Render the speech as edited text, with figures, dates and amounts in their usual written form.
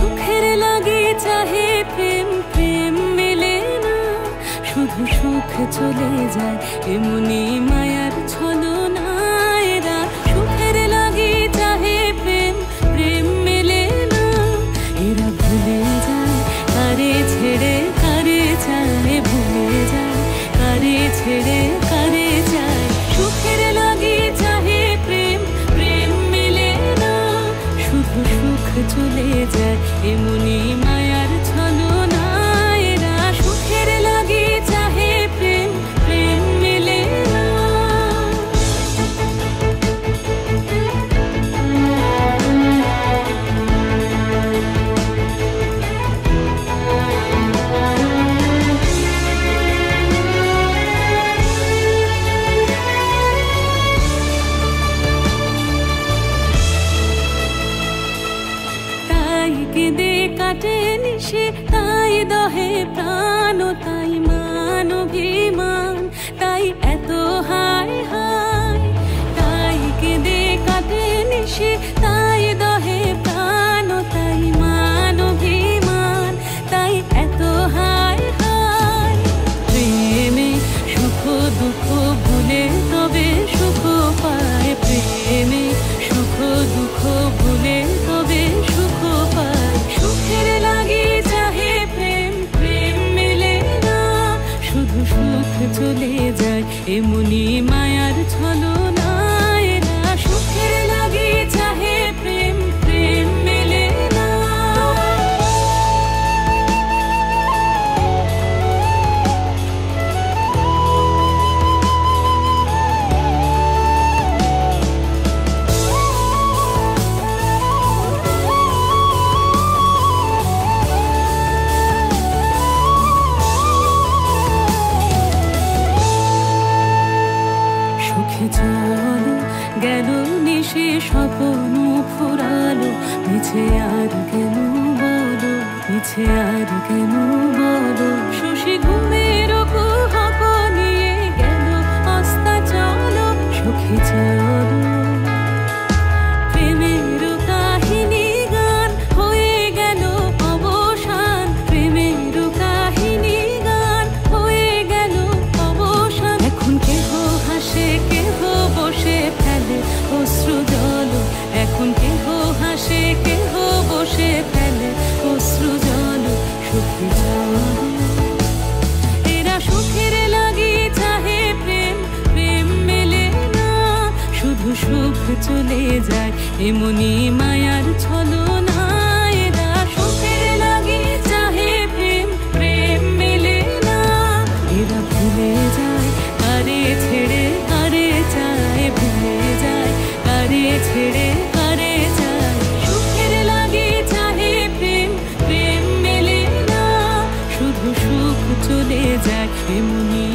সুখের লাগে চাহে প্রেম, প্রেম মেলে না, শুধু সুখ চলে যায় এমনি মায়ার ছলনা। এরা সুখের লাগে চাহে প্রেম, প্রেম মেলে না, এরা ভুলে যায় কারে ছেড়ে কারে চায়, ভুলে যায় কারে ছেড়ে কারে চায়। সুখের লাগে চাহে প্রেম, প্রেম মেলে না, শুধু সুখ চলে যায় এমনি মায়ার ছলনা। এরা সুখের লাগে চাহে প্রেম, প্রেম মেলে না। তাই কেঁদে কাটে নিশে, তাই দহে প্রাণ, তাই মান অভিমান, তাই এত হায় হায়। তাই কেঁদে কাটে নিশে, তাই দহে প্রাণ, তাই মান অভিমান, তাই এত হায় হায়। প্রেমে সুখ দুঃখ ভুলে তবে সুখ পায়, প্রেমে সুখ দুঃখ ভুলে তবে সুখ পায়। সুখের লাগে চাহে প্রেম, প্রেম মেলে না, শুধু সুখ চলে যায় এমনি মায়ার ছলনা। এরা সুখের লাগে চাহে প্রেম, প্রেম মেলে না। সুখে চলো গেল নিশে, স্বপ্ন ফুরালো, মিছে আর কেন বলো, মিছে আর কেন বলো। শশী ঘুমের কুহক নিয়ে গেল অস্তা চলো, সুখে চলো। প্রেমের কাহিনী গান হয়ে গেল অবসান, প্রেমের কাহিনী গান হয়ে গেল অবসান। এখন কেহ হাসে কেহ বসে ফেলে অশ্রু জল, এখন কেহ হাসে কেহ বসে ফেলে অশ্রু জল। সুখে চলো এরা সুখের লাগে চাহে প্রেম, প্রেম মেলে না, শুধু সুখ চলে যায় এমনি মায়ার ছলনা। এরা সুখের লাগে চাহে প্রেম, প্রেম মেলে না, এরা ভুলে যায় কারে ছেড়ে কারে চায়, ভুলে যায় কারে ছেড়ে কারে চায়। সুখের লাগে চাহে প্রেম, প্রেম মেলে না, শুধু সুখ চলে যায় এমনি